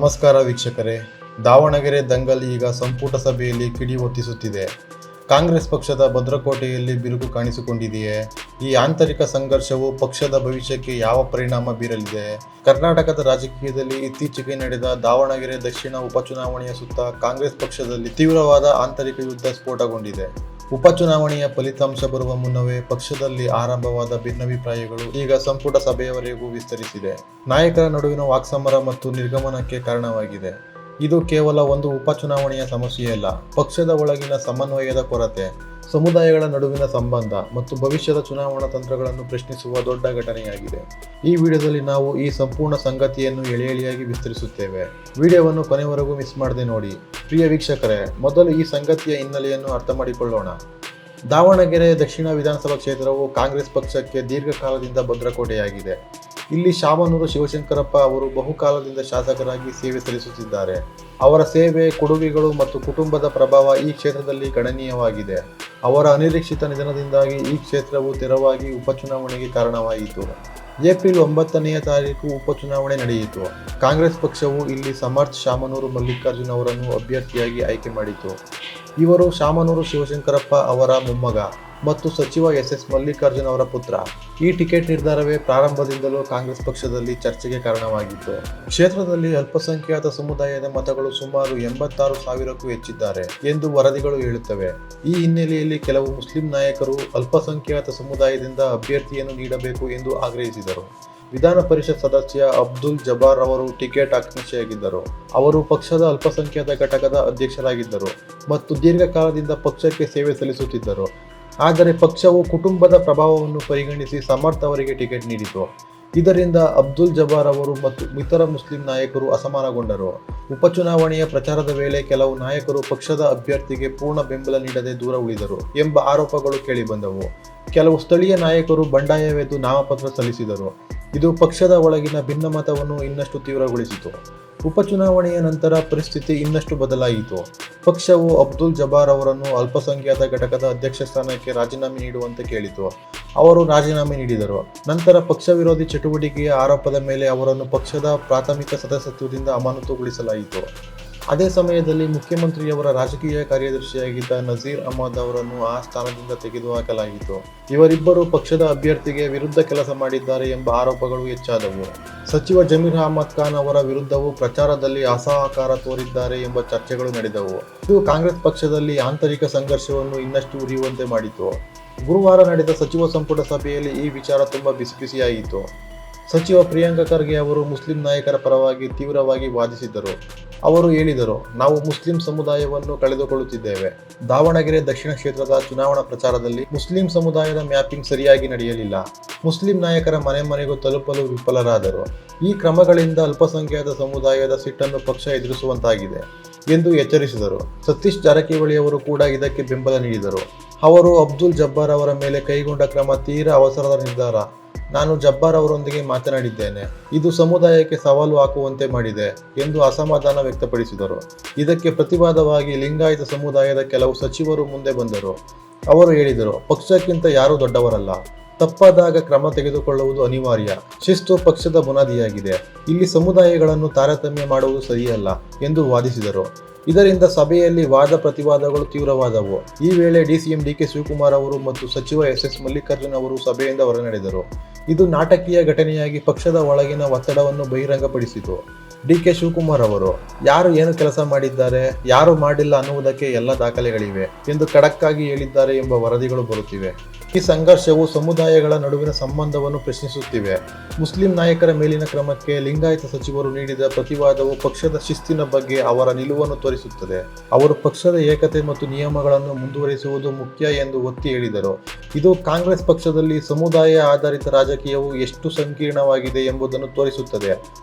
ನಮಸ್ಕಾರ ವೀಕ್ಷಕರೇ. ದಾವಣಗೆರೆ ದಂಗಲ್ ಈಗ ಸಂಪುಟ ಸಭೆಯಲ್ಲಿ ಕಿಡಿ ಹೊತ್ತಿಸುತ್ತಿದೆ. ಕಾಂಗ್ರೆಸ್ ಪಕ್ಷದ ಭದ್ರಕೋಟೆಯಲ್ಲಿ ಬಿರುಕು ಕಾಣಿಸಿಕೊಂಡಿದೆಯೇ? ಈ ಆಂತರಿಕ ಸಂಘರ್ಷವು ಪಕ್ಷದ ಭವಿಷ್ಯಕ್ಕೆ ಯಾವ ಪರಿಣಾಮ ಬೀರಲಿದೆ? ಕರ್ನಾಟಕದ ರಾಜಕೀಯದಲ್ಲಿ ಇತ್ತೀಚೆಗೆ ನಡೆದ ದಾವಣಗೆರೆ ದಕ್ಷಿಣ ಉಪಚುನಾವಣೆಯ ಸುತ್ತ ಕಾಂಗ್ರೆಸ್ ಪಕ್ಷದಲ್ಲಿ ತೀವ್ರವಾದ ಆಂತರಿಕ ಯುದ್ಧ ಸ್ಫೋಟಗೊಂಡಿದೆ. ಉಪಚುನಾವಣೆಯ ಫಲಿತಾಂಶ ಬರುವ ಮುನ್ನವೇ ಪಕ್ಷದಲ್ಲಿ ಆರಂಭವಾದ ಭಿನ್ನಾಭಿಪ್ರಾಯಗಳು ಈಗ ಸಂಪುಟ ಸಭೆಯವರೆಗೂ ವಿಸ್ತರಿಸಿದೆ. ನಾಯಕರ ನಡುವಿನ ವಾಕ್ಸಮರ ಮತ್ತು ನಿರ್ಗಮನಕ್ಕೆ ಕಾರಣವಾಗಿದೆ. ಇದು ಕೇವಲ ಒಂದು ಉಪಚುನಾವಣೆಯ ಸಮಸ್ಯೆಯಲ್ಲ, ಪಕ್ಷದ ಒಳಗಿನ ಸಮನ್ವಯದ ಕೊರತೆ, ಸಮುದಾಯಗಳ ನಡುವಿನ ಸಂಬಂಧ ಮತ್ತು ಭವಿಷ್ಯದ ಚುನಾವಣಾ ತಂತ್ರಗಳನ್ನು ಪ್ರಶ್ನಿಸುವ ದೊಡ್ಡ ಘಟನೆಯಾಗಿದೆ. ಈ ವಿಡಿಯೋದಲ್ಲಿ ನಾವು ಈ ಸಂಪೂರ್ಣ ಸಂಗತಿಯನ್ನು ಎಳೆಯಾಗಿ ವಿಸ್ತರಿಸುತ್ತೇವೆ. ವಿಡಿಯೋವನ್ನು ಕೊನೆವರೆಗೂ ಮಿಸ್ ಮಾಡದೆ ನೋಡಿ. ಪ್ರಿಯ ವೀಕ್ಷಕರೇ, ಮೊದಲು ಈ ಸಂಗತಿಯ ಹಿನ್ನೆಲೆಯನ್ನು ಅರ್ಥ ಮಾಡಿಕೊಳ್ಳೋಣ. ದಾವಣಗೆರೆ ದಕ್ಷಿಣ ವಿಧಾನಸಭಾ ಕ್ಷೇತ್ರವು ಕಾಂಗ್ರೆಸ್ ಪಕ್ಷಕ್ಕೆ ದೀರ್ಘಕಾಲದಿಂದ ಭದ್ರಕೋಟೆಯಾಗಿದೆ. ಇಲ್ಲಿ ಶಾಮನೂರು ಶಿವಶಂಕರಪ್ಪ ಅವರು ಬಹುಕಾಲದಿಂದ ಶಾಸಕರಾಗಿ ಸೇವೆ ಸಲ್ಲಿಸುತ್ತಿದ್ದಾರೆ. ಅವರ ಸೇವೆ, ಕೊಡುಗೆಗಳು ಮತ್ತು ಕುಟುಂಬದ ಪ್ರಭಾವ ಈ ಕ್ಷೇತ್ರದಲ್ಲಿ ಗಣನೀಯವಾಗಿದೆ. ಅವರ ಅನಿರೀಕ್ಷಿತ ನಿಧನದಿಂದಾಗಿ ಈ ಕ್ಷೇತ್ರವು ತೆರವಾಗಿ ಉಪಚುನಾವಣೆಗೆ ಕಾರಣವಾಯಿತು. ಏಪ್ರಿಲ್ 9ನೇ ತಾರೀಕು ಉಪಚುನಾವಣೆ ನಡೆಯಿತು. ಕಾಂಗ್ರೆಸ್ ಪಕ್ಷವು ಇಲ್ಲಿ ಸಮರ್ಥ್ ಶಾಮನೂರು ಮಲ್ಲಿಕಾರ್ಜುನ್ ಅವರನ್ನು ಅಭ್ಯರ್ಥಿಯಾಗಿ ಆಯ್ಕೆ ಮಾಡಿತು. ಇವರು ಶಾಮನೂರು ಶಿವಶಂಕರಪ್ಪ ಅವರ ಮೊಮ್ಮಗ ಮತ್ತು ಸಚಿವ ಎಸ್ ಮಲ್ಲಿಕಾರ್ಜುನ್ ಅವರ ಪುತ್ರ. ಈ ಟಿಕೆಟ್ ನಿರ್ಧಾರವೇ ಪ್ರಾರಂಭದಿಂದಲೂ ಕಾಂಗ್ರೆಸ್ ಪಕ್ಷದಲ್ಲಿ ಚರ್ಚೆಗೆ ಕಾರಣವಾಗಿತ್ತು. ಕ್ಷೇತ್ರದಲ್ಲಿ ಅಲ್ಪಸಂಖ್ಯಾತ ಸಮುದಾಯದ ಮತಗಳು ಸುಮಾರು 86,000ಕ್ಕೂ ಹೆಚ್ಚಿದ್ದಾರೆ ಎಂದು ವರದಿಗಳು ಹೇಳುತ್ತವೆ. ಈ ಹಿನ್ನೆಲೆಯಲ್ಲಿ ಕೆಲವು ಮುಸ್ಲಿಂ ನಾಯಕರು ಅಲ್ಪಸಂಖ್ಯಾತ ಸಮುದಾಯದಿಂದ ಅಭ್ಯರ್ಥಿಯನ್ನು ನೀಡಬೇಕು ಎಂದು ಆಗ್ರಹಿಸಿದರು. ವಿಧಾನ ಪರಿಷತ್ ಸದಸ್ಯ ಅಬ್ದುಲ್ ಜಬ್ಬಾರ್ ಅವರು ಟಿಕೆಟ್ ಆಕಾಂಕ್ಷಿಯಾಗಿದ್ದರು. ಅವರು ಪಕ್ಷದ ಅಲ್ಪಸಂಖ್ಯಾತ ಘಟಕದ ಅಧ್ಯಕ್ಷರಾಗಿದ್ದರು ಮತ್ತು ದೀರ್ಘಕಾಲದಿಂದ ಪಕ್ಷಕ್ಕೆ ಸೇವೆ ಸಲ್ಲಿಸುತ್ತಿದ್ದರು. ಆದರೆ ಪಕ್ಷವು ಕುಟುಂಬದ ಪ್ರಭಾವವನ್ನು ಪರಿಗಣಿಸಿ ಸಮರ್ಥ್ ಅವರಿಗೆ ಟಿಕೆಟ್ ನೀಡಿತು. ಇದರಿಂದ ಅಬ್ದುಲ್ ಜಬ್ಬಾರ್ ಅವರು ಮತ್ತು ಇತರ ಮುಸ್ಲಿಂ ನಾಯಕರು ಅಸಮಾಧಾನಗೊಂಡರು. ಉಪಚುನಾವಣೆಯ ಪ್ರಚಾರದ ವೇಳೆ ಕೆಲವು ನಾಯಕರು ಪಕ್ಷದ ಅಭ್ಯರ್ಥಿಗೆ ಪೂರ್ಣ ಬೆಂಬಲ ನೀಡದೆ ದೂರ ಉಳಿದರು ಎಂಬ ಆರೋಪಗಳು ಕೇಳಿಬಂದವು. ಕೆಲವು ಸ್ಥಳೀಯ ನಾಯಕರು ಬಂಡಾಯವೆದ್ದು ನಾಮಪತ್ರ ಸಲ್ಲಿಸಿದರು. ಇದು ಪಕ್ಷದ ಒಳಗಿನ ಭಿನ್ನಮತವನ್ನು ಇನ್ನಷ್ಟು ತೀವ್ರಗೊಳಿಸಿತು. ಉಪಚುನಾವಣೆಯ ನಂತರ ಪರಿಸ್ಥಿತಿ ಇನ್ನಷ್ಟು ಬದಲಾಯಿತು. ಪಕ್ಷವು ಅಬ್ದುಲ್ ಜಬ್ಬಾರ್ ಅವರನ್ನು ಅಲ್ಪಸಂಖ್ಯಾತ ಘಟಕದ ಅಧ್ಯಕ್ಷ ಸ್ಥಾನಕ್ಕೆ ರಾಜೀನಾಮೆ ನೀಡುವಂತೆ ಕೇಳಿತು. ಅವರು ರಾಜೀನಾಮೆ ನೀಡಿದರು. ನಂತರ ಪಕ್ಷ ವಿರೋಧಿ ಚಟುವಟಿಕೆಯ ಆರೋಪದ ಮೇಲೆ ಅವರನ್ನು ಪಕ್ಷದ ಪ್ರಾಥಮಿಕ ಸದಸ್ಯತ್ವದಿಂದ ಅಮಾನತುಗೊಳಿಸಲಾಯಿತು. ಅದೇ ಸಮಯದಲ್ಲಿ ಮುಖ್ಯಮಂತ್ರಿಯವರ ರಾಜಕೀಯ ಕಾರ್ಯದರ್ಶಿಯಾಗಿದ್ದ ನಜೀರ್ ಅಹಮದ್ ಅವರನ್ನು ಆ ಸ್ಥಾನದಿಂದ ತೆಗೆದುಹಾಕಲಾಯಿತು. ಇವರಿಬ್ಬರು ಪಕ್ಷದ ಅಭ್ಯರ್ಥಿಗೆ ವಿರುದ್ಧ ಕೆಲಸ ಮಾಡಿದ್ದಾರೆ ಎಂಬ ಆರೋಪಗಳು ಹೆಚ್ಚಾದವು. ಸಚಿವ ಜಮೀರ್ ಅಹಮದ್ ಖಾನ್ ಅವರ ವಿರುದ್ಧವೂ ಪ್ರಚಾರದಲ್ಲಿ ಅಸಹಕಾರ ತೋರಿದ್ದಾರೆ ಎಂಬ ಚರ್ಚೆಗಳು ನಡೆದವು. ಇದು ಕಾಂಗ್ರೆಸ್ ಪಕ್ಷದಲ್ಲಿ ಆಂತರಿಕ ಸಂಘರ್ಷವನ್ನು ಇನ್ನಷ್ಟು ಉರಿಯುವಂತೆ ಮಾಡಿತು. ಗುರುವಾರ ನಡೆದ ಸಚಿವ ಸಂಪುಟ ಸಭೆಯಲ್ಲಿ ಈ ವಿಚಾರ ತುಂಬಾ ಬಿಸಿಯಾಯಿತು. ಸಚಿವ ಪ್ರಿಯಾಂಕ ಖರ್ಗೆ ಅವರು ಮುಸ್ಲಿಂ ನಾಯಕರ ಪರವಾಗಿ ತೀವ್ರವಾಗಿ ವಾದಿಸಿದ್ದರು. ಅವರು ಹೇಳಿದರು, ನಾವು ಮುಸ್ಲಿಂ ಸಮುದಾಯವನ್ನು ಕಳೆದುಕೊಳ್ಳುತ್ತಿದ್ದೇವೆ. ದಾವಣಗೆರೆ ದಕ್ಷಿಣ ಕ್ಷೇತ್ರದ ಚುನಾವಣಾ ಪ್ರಚಾರದಲ್ಲಿ ಮುಸ್ಲಿಂ ಸಮುದಾಯದ ಮ್ಯಾಪಿಂಗ್ ಸರಿಯಾಗಿ ನಡೆಯಲಿಲ್ಲ. ಮುಸ್ಲಿಂ ನಾಯಕರ ಮನೆ ಮನೆಗೂ ತಲುಪಲು ವಿಫಲರಾದರು. ಈ ಕ್ರಮಗಳಿಂದ ಅಲ್ಪಸಂಖ್ಯಾತ ಸಮುದಾಯದ ಸಿಟ್ಟನ್ನು ಪಕ್ಷ ಎದುರಿಸುವಂತಾಗಿದೆ ಎಂದು ಎಚ್ಚರಿಸಿದರು. ಸತೀಶ್ ಜಾರಕಿಹೊಳಿ ಅವರು ಕೂಡ ಇದಕ್ಕೆ ಬೆಂಬಲ ನೀಡಿದರು. ಅವರು ಅಬ್ದುಲ್ ಜಬ್ಬಾರ್ ಅವರ ಮೇಲೆ ಕೈಗೊಂಡ ಕ್ರಮ ತೀರಾ ಅವಸರದ ನಿರ್ಧಾರ. ನಾನು ಜಬ್ಬಾರ್ ಅವರೊಂದಿಗೆ ಮಾತನಾಡಿದ್ದೇನೆ. ಇದು ಸಮುದಾಯಕ್ಕೆ ಸವಾಲು ಹಾಕುವಂತೆ ಮಾಡಿದೆ ಎಂದು ಅಸಮಾಧಾನ ವ್ಯಕ್ತಪಡಿಸಿದರು. ಇದಕ್ಕೆ ಪ್ರತಿವಾದವಾಗಿ ಲಿಂಗಾಯತ ಸಮುದಾಯದ ಕೆಲವು ಸಚಿವರು ಮುಂದೆ ಬಂದರು. ಅವರು ಹೇಳಿದರು, ಪಕ್ಷಕ್ಕಿಂತ ಯಾರೂ ದೊಡ್ಡವರಲ್ಲ. ತಪ್ಪಾದಾಗ ಕ್ರಮ ತೆಗೆದುಕೊಳ್ಳುವುದು ಅನಿವಾರ್ಯ. ಶಿಸ್ತು ಪಕ್ಷದ ಬುನಾದಿಯಾಗಿದೆ. ಇಲ್ಲಿ ಸಮುದಾಯಗಳನ್ನು ತಾರತಮ್ಯ ಮಾಡುವುದು ಸರಿಯಲ್ಲ ಎಂದು ವಾದಿಸಿದರು. ಇದರಿಂದ ಸಭೆಯಲ್ಲಿ ವಾದ ಪ್ರತಿವಾದಗಳು ತೀವ್ರವಾದವು. ಈ ವೇಳೆ ಡಿಸಿಎಂ ಡಿಕೆ ಶಿವಕುಮಾರ್ ಅವರು ಮತ್ತು ಸಚಿವ ಎಸ್ ಮಲ್ಲಿಕಾರ್ಜುನ್ ಅವರು ಸಭೆಯಿಂದ ಹೊರನಡೆದರು. ಇದು ನಾಟಕೀಯ ಘಟನೆಯಾಗಿ ಪಕ್ಷದ ಒಳಗಿನ ಒತ್ತಡವನ್ನು ಬಹಿರಂಗಪಡಿಸಿತು. ಡಿಕೆ ಶಿವಕುಮಾರ್ ಅವರು ಯಾರು ಏನು ಕೆಲಸ ಮಾಡಿದ್ದಾರೆ, ಯಾರು ಮಾಡಿಲ್ಲ ಅನ್ನುವುದಕ್ಕೆ ಎಲ್ಲ ದಾಖಲೆಗಳಿವೆ ಎಂದು ಖಡಕ್ ಆಗಿ ಹೇಳಿದ್ದಾರೆ ಎಂಬ ವರದಿಗಳು ಬರುತ್ತಿವೆ. ಈ ಸಂಘರ್ಷವು ಸಮುದಾಯಗಳ ನಡುವಿನ ಸಂಬಂಧವನ್ನು ಪ್ರಶ್ನಿಸುತ್ತಿವೆ. ಮುಸ್ಲಿಂ ನಾಯಕರ ಮೇಲಿನ ಕ್ರಮಕ್ಕೆ ಲಿಂಗಾಯತ ಸಚಿವರು ನೀಡಿದ ಪ್ರತಿವಾದವು ಪಕ್ಷದ ಶಿಸ್ತಿನ ಬಗ್ಗೆ ಅವರ ನಿಲುವನ್ನು ತೋರಿಸುತ್ತದೆ. ಅವರು ಪಕ್ಷದ ಏಕತೆ ಮತ್ತು ನಿಯಮಗಳನ್ನು ಮುಂದುವರಿಸುವುದು ಮುಖ್ಯ ಎಂದು ಒತ್ತಿ ಹೇಳಿದರು. ಇದು ಕಾಂಗ್ರೆಸ್ ಪಕ್ಷದಲ್ಲಿ ಸಮುದಾಯ ಆಧಾರಿತ ರಾಜಕೀಯವು ಎಷ್ಟು ಸಂಕೀರ್ಣವಾಗಿದೆ ಎಂಬುದನ್ನು ತೋರಿಸುತ್ತದೆ.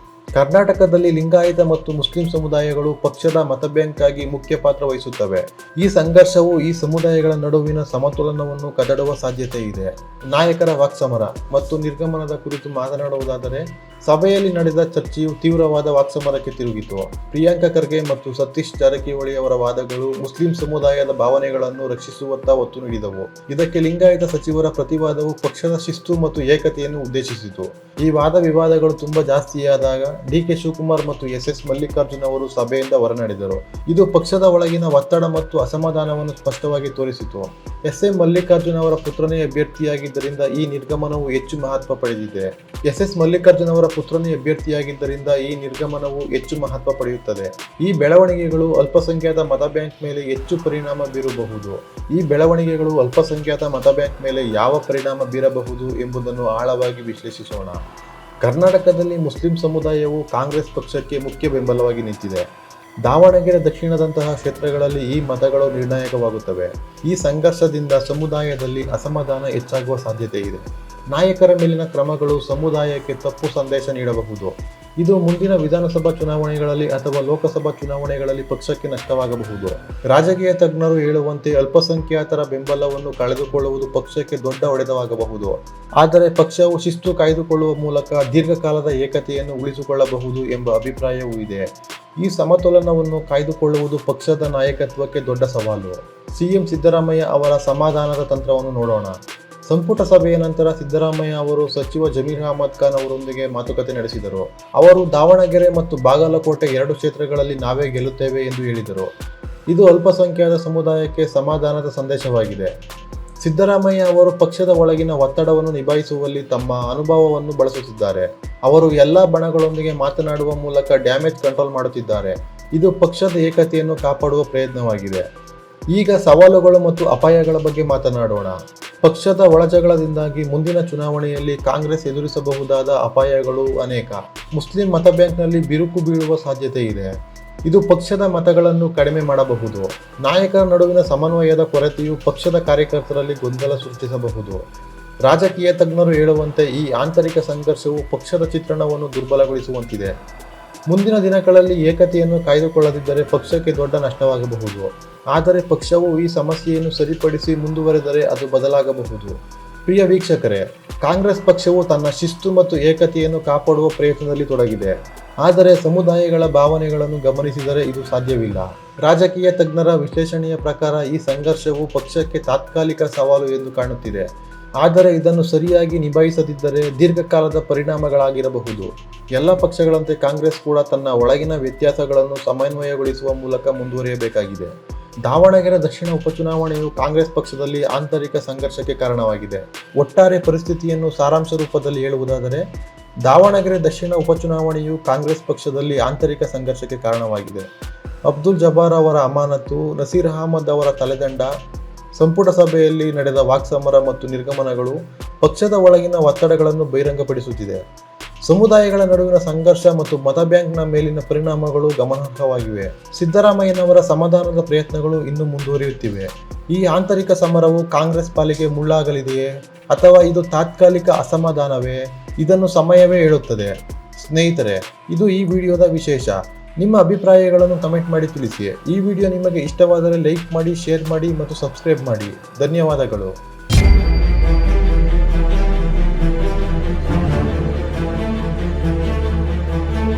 ಕರ್ನಾಟಕದಲ್ಲಿ ಲಿಂಗಾಯತ ಮತ್ತು ಮುಸ್ಲಿಂ ಸಮುದಾಯಗಳು ಪಕ್ಷದ ಮತಬ್ಯಾಂಕ್ ಆಗಿ ಮುಖ್ಯ ಪಾತ್ರ ವಹಿಸುತ್ತವೆ. ಈ ಸಂಘರ್ಷವು ಈ ಸಮುದಾಯಗಳ ನಡುವಿನ ಸಮತೋಲನವನ್ನು ಕದಡುವ ಸಾಧ್ಯತೆ ಇದೆ. ನಾಯಕರ ವಾಕ್ಸಮರ ಮತ್ತು ನಿರ್ಗಮನದ ಕುರಿತು ಮಾತನಾಡುವುದಾದರೆ, ಸಭೆಯಲ್ಲಿ ನಡೆದ ಚರ್ಚೆಯು ತೀವ್ರವಾದ ವಾಕ್ಸಮರಕ್ಕೆ ತಿರುಗಿತು. ಪ್ರಿಯಾಂಕ ಖರ್ಗೆ ಮತ್ತು ಸತೀಶ್ ಜಾರಕಿಹೊಳಿ ಅವರ ವಾದಗಳು ಮುಸ್ಲಿಂ ಸಮುದಾಯದ ಭಾವನೆಗಳನ್ನು ರಕ್ಷಿಸುವತ್ತ ಒತ್ತು ನೀಡಿದವು. ಇದಕ್ಕೆ ಲಿಂಗಾಯತ ಸಚಿವರ ಪ್ರತಿವಾದವು ಪಕ್ಷದ ಶಿಸ್ತು ಮತ್ತು ಏಕತೆಯನ್ನು ಉದ್ದೇಶಿಸಿತು. ಈ ವಾದ ವಿವಾದಗಳು ತುಂಬಾ ಜಾಸ್ತಿಯಾದಾಗ ಡಿ.ಕೆ. ಶಿವಕುಮಾರ್ ಮತ್ತು ಎಸ್ ಮಲ್ಲಿಕಾರ್ಜುನ್ ಅವರು ಸಭೆಯಿಂದ ಹೊರನಡೆದರು. ಇದು ಪಕ್ಷದ ಒಳಗಿನ ಒತ್ತಡ ಮತ್ತು ಅಸಮಾಧಾನವನ್ನು ಸ್ಪಷ್ಟವಾಗಿ ತೋರಿಸಿತು. ಎಸ್ ಮಲ್ಲಿಕಾರ್ಜುನ್ ಅವರ ಪುತ್ರನೇ ಅಭ್ಯರ್ಥಿಯಾಗಿದ್ದರಿಂದ ಈ ನಿರ್ಗಮನವು ಹೆಚ್ಚು ಮಹತ್ವ ಪಡೆದಿದೆ. ಎಸ್ ಮಲ್ಲಿಕಾರ್ಜುನ್ ಅವರ ಪುತ್ರನೇ ಅಭ್ಯರ್ಥಿಯಾಗಿದ್ದರಿಂದ ಈ ನಿರ್ಗಮನವು ಹೆಚ್ಚು ಮಹತ್ವ ಪಡೆಯುತ್ತದೆ. ಈ ಬೆಳವಣಿಗೆಗಳು ಅಲ್ಪಸಂಖ್ಯಾತ ಮತಬ್ಯಾಂಕ್ ಮೇಲೆ ಹೆಚ್ಚು ಪರಿಣಾಮ ಬೀರಬಹುದು. ಈ ಬೆಳವಣಿಗೆಗಳು ಅಲ್ಪಸಂಖ್ಯಾತ ಮತಬ್ಯಾಂಕ್ ಮೇಲೆ ಯಾವ ಪರಿಣಾಮ ಬೀರಬಹುದು ಎಂಬುದನ್ನು ಆಳವಾಗಿ ವಿಶ್ಲೇಷಿಸೋಣ. ಕರ್ನಾಟಕದಲ್ಲಿ ಮುಸ್ಲಿಂ ಸಮುದಾಯವು ಕಾಂಗ್ರೆಸ್ ಪಕ್ಷಕ್ಕೆ ಮುಖ್ಯ ಬೆಂಬಲವಾಗಿ ನಿಂತಿದೆ. ದಾವಣಗೆರೆ ದಕ್ಷಿಣದಂತಹ ಕ್ಷೇತ್ರಗಳಲ್ಲಿ ಈ ಮತಗಳು ನಿರ್ಣಾಯಕವಾಗುತ್ತವೆ. ಈ ಸಂಘರ್ಷದಿಂದ ಸಮುದಾಯದಲ್ಲಿ ಅಸಮಾಧಾನ ಹೆಚ್ಚಾಗುವ ಸಾಧ್ಯತೆ ಇದೆ. ನಾಯಕರ ಮೇಲಿನ ಕ್ರಮಗಳು ಸಮುದಾಯಕ್ಕೆ ತಪ್ಪು ಸಂದೇಶ ನೀಡಬಹುದು. ಇದು ಮುಂದಿನ ವಿಧಾನಸಭಾ ಚುನಾವಣೆಗಳಲ್ಲಿ ಅಥವಾ ಲೋಕಸಭಾ ಚುನಾವಣೆಗಳಲ್ಲಿ ಪಕ್ಷಕ್ಕೆ ನಷ್ಟವಾಗಬಹುದು. ರಾಜಕೀಯ ತಜ್ಞರು ಹೇಳುವಂತೆ ಅಲ್ಪಸಂಖ್ಯಾತರ ಬೆಂಬಲವನ್ನು ಕಳೆದುಕೊಳ್ಳುವುದು ಪಕ್ಷಕ್ಕೆ ದೊಡ್ಡ ಹೊಡೆತವಾಗಬಹುದು. ಆದರೆ ಪಕ್ಷವು ಶಿಸ್ತು ಕಾಯ್ದುಕೊಳ್ಳುವ ಮೂಲಕ ದೀರ್ಘಕಾಲದ ಏಕತೆಯನ್ನು ಉಳಿಸಿಕೊಳ್ಳಬಹುದು ಎಂಬ ಅಭಿಪ್ರಾಯವೂ ಇದೆ. ಈ ಸಮತೋಲನವನ್ನು ಕಾಯ್ದುಕೊಳ್ಳುವುದು ಪಕ್ಷದ ನಾಯಕತ್ವಕ್ಕೆ ದೊಡ್ಡ ಸವಾಲು. ಸಿಎಂ ಸಿದ್ದರಾಮಯ್ಯ ಅವರ ಸಮಾಧಾನದ ತಂತ್ರವನ್ನು ನೋಡೋಣ. ಸಂಪುಟ ಸಭೆಯ ನಂತರ ಸಿದ್ದರಾಮಯ್ಯ ಅವರು ಸಚಿವ ಜಮೀರ್ ಅಹಮದ್ ಖಾನ್ ಅವರೊಂದಿಗೆ ಮಾತುಕತೆ ನಡೆಸಿದರು. ಅವರು ದಾವಣಗೆರೆ ಮತ್ತು ಬಾಗಲಕೋಟೆ 2 ಕ್ಷೇತ್ರಗಳಲ್ಲಿ ನಾವೇ ಗೆಲ್ಲುತ್ತೇವೆ ಎಂದು ಹೇಳಿದರು. ಇದು ಅಲ್ಪಸಂಖ್ಯಾತ ಸಮುದಾಯಕ್ಕೆ ಸಮಾಧಾನದ ಸಂದೇಶವಾಗಿದೆ. ಸಿದ್ದರಾಮಯ್ಯ ಅವರು ಪಕ್ಷದ ಒಳಗಿನ ಒತ್ತಡವನ್ನು ನಿಭಾಯಿಸುವಲ್ಲಿ ತಮ್ಮ ಅನುಭವವನ್ನು ಬಳಸುತ್ತಿದ್ದಾರೆ. ಅವರು ಎಲ್ಲ ಬಣಗಳೊಂದಿಗೆ ಮಾತನಾಡುವ ಮೂಲಕ ಡ್ಯಾಮೇಜ್ ಕಂಟ್ರೋಲ್ ಮಾಡುತ್ತಿದ್ದಾರೆ. ಇದು ಪಕ್ಷದ ಏಕತೆಯನ್ನು ಕಾಪಾಡುವ ಪ್ರಯತ್ನವಾಗಿದೆ. ಈಗ ಸವಾಲುಗಳು ಮತ್ತು ಅಪಾಯಗಳ ಬಗ್ಗೆ ಮಾತನಾಡೋಣ. ಪಕ್ಷದ ಒಳಜಗಳದಿಂದಾಗಿ ಮುಂದಿನ ಚುನಾವಣೆಯಲ್ಲಿ ಕಾಂಗ್ರೆಸ್ ಎದುರಿಸಬಹುದಾದ ಅಪಾಯಗಳು ಅನೇಕ. ಮುಸ್ಲಿಂ ಮತಬ್ಯಾಂಕ್ನಲ್ಲಿ ಬಿರುಕು ಬೀಳುವ ಸಾಧ್ಯತೆ ಇದೆ. ಇದು ಪಕ್ಷದ ಮತಗಳನ್ನು ಕಡಿಮೆ ಮಾಡಬಹುದು. ನಾಯಕರ ನಡುವಿನ ಸಮನ್ವಯದ ಕೊರತೆಯು ಪಕ್ಷದ ಕಾರ್ಯಕರ್ತರಲ್ಲಿ ಗೊಂದಲ ಸೃಷ್ಟಿಸಬಹುದು. ರಾಜಕೀಯ ತಜ್ಞರು ಹೇಳುವಂತೆ ಈ ಆಂತರಿಕ ಸಂಘರ್ಷವು ಪಕ್ಷದ ಚಿತ್ರಣವನ್ನು ದುರ್ಬಲಗೊಳಿಸುವಂತಿದೆ. ಮುಂದಿನ ದಿನಗಳಲ್ಲಿ ಏಕತೆಯನ್ನು ಕಾಯ್ದುಕೊಳ್ಳದಿದ್ದರೆ ಪಕ್ಷಕ್ಕೆ ದೊಡ್ಡ ನಷ್ಟವಾಗಬಹುದು. ಆದರೆ ಪಕ್ಷವು ಈ ಸಮಸ್ಯೆಯನ್ನು ಸರಿಪಡಿಸಿ ಮುಂದುವರೆದರೆ ಅದು ಬದಲಾಗಬಹುದು. ಪ್ರಿಯ ವೀಕ್ಷಕರೇ, ಕಾಂಗ್ರೆಸ್ ಪಕ್ಷವು ತನ್ನ ಶಿಸ್ತು ಮತ್ತು ಏಕತೆಯನ್ನು ಕಾಪಾಡುವ ಪ್ರಯತ್ನದಲ್ಲಿ ತೊಡಗಿದೆ. ಆದರೆ ಸಮುದಾಯಗಳ ಭಾವನೆಗಳನ್ನು ಗಮನಿಸಿದರೆ ಇದು ಸಾಧ್ಯವಿಲ್ಲ. ರಾಜಕೀಯ ತಜ್ಞರ ವಿಶ್ಲೇಷಣೆಯ ಪ್ರಕಾರ ಈ ಸಂಘರ್ಷವು ಪಕ್ಷಕ್ಕೆ ತಾತ್ಕಾಲಿಕ ಸವಾಲು ಎಂದು ಕಾಣುತ್ತಿದೆ. ಆದರೆ ಇದನ್ನು ಸರಿಯಾಗಿ ನಿಭಾಯಿಸದಿದ್ದರೆ ದೀರ್ಘಕಾಲದ ಪರಿಣಾಮಗಳಾಗಿರಬಹುದು. ಎಲ್ಲ ಪಕ್ಷಗಳಂತೆ ಕಾಂಗ್ರೆಸ್ ಕೂಡ ತನ್ನ ಒಳಗಿನ ವ್ಯತ್ಯಾಸಗಳನ್ನು ಸಮನ್ವಯಗೊಳಿಸುವ ಮೂಲಕ ಮುಂದುವರಿಯಬೇಕಾಗಿದೆ. ದಾವಣಗೆರೆ ದಕ್ಷಿಣ ಉಪಚುನಾವಣೆಯು ಕಾಂಗ್ರೆಸ್ ಪಕ್ಷದಲ್ಲಿ ಆಂತರಿಕ ಸಂಘರ್ಷಕ್ಕೆ ಕಾರಣವಾಗಿದೆ. ಒಟ್ಟಾರೆ ಪರಿಸ್ಥಿತಿಯನ್ನು ಸಾರಾಂಶ ರೂಪದಲ್ಲಿ ಹೇಳುವುದಾದರೆ, ದಾವಣಗೆರೆ ದಕ್ಷಿಣ ಉಪಚುನಾವಣೆಯು ಕಾಂಗ್ರೆಸ್ ಪಕ್ಷದಲ್ಲಿ ಆಂತರಿಕ ಸಂಘರ್ಷಕ್ಕೆ ಕಾರಣವಾಗಿದೆ. ಅಬ್ದುಲ್ ಜಬ್ಬಾರ್ ಅವರ ಅಮಾನತು, ನಸೀರ್ ಅಹಮದ್ ಅವರ ತಲೆದಂಡ, ಸಂಪುಟ ಸಭೆಯಲ್ಲಿ ನಡೆದ ವಾಕ್ಸಮರ ಮತ್ತು ನಿರ್ಗಮನಗಳು ಪಕ್ಷದ ಒಳಗಿನ ಒತ್ತಡಗಳನ್ನು ಬಹಿರಂಗಪಡಿಸುತ್ತಿದೆ. ಸಮುದಾಯಗಳ ನಡುವಿನ ಸಂಘರ್ಷ ಮತ್ತು ಮತಬ್ಯಾಂಕ್ನ ಮೇಲಿನ ಪರಿಣಾಮಗಳು ಗಮನಾರ್ಹವಾಗಿವೆ. ಸಿದ್ದರಾಮಯ್ಯನವರ ಸಮಾಧಾನದ ಪ್ರಯತ್ನಗಳು ಇನ್ನೂ ಮುಂದುವರಿಯುತ್ತಿವೆ. ಈ ಆಂತರಿಕ ಸಮರವು ಕಾಂಗ್ರೆಸ್ ಪಾಲಿಗೆ ಮುಳ್ಳಾಗಲಿದೆಯೇ ಅಥವಾ ಇದು ತಾತ್ಕಾಲಿಕ ಅಸಮಾಧಾನವೇ? ಇದನ್ನು ಸಮಯವೇ ಹೇಳುತ್ತದೆ. ಸ್ನೇಹಿತರೆ, ಇದು ಈ ವಿಡಿಯೋದ ವಿಶೇಷ. ನಿಮ್ಮ ಅಭಿಪ್ರಾಯಗಳನ್ನು ಕಮೆಂಟ್ ಮಾಡಿ ತಿಳಿಸಿ. ಈ ವಿಡಿಯೋ ನಿಮಗೆ ಇಷ್ಟವಾದರೆ ಲೈಕ್ ಮಾಡಿ, ಶೇರ್ ಮಾಡಿ ಮತ್ತು ಸಬ್ಸ್ಕ್ರೈಬ್ ಮಾಡಿ. ಧನ್ಯವಾದಗಳು.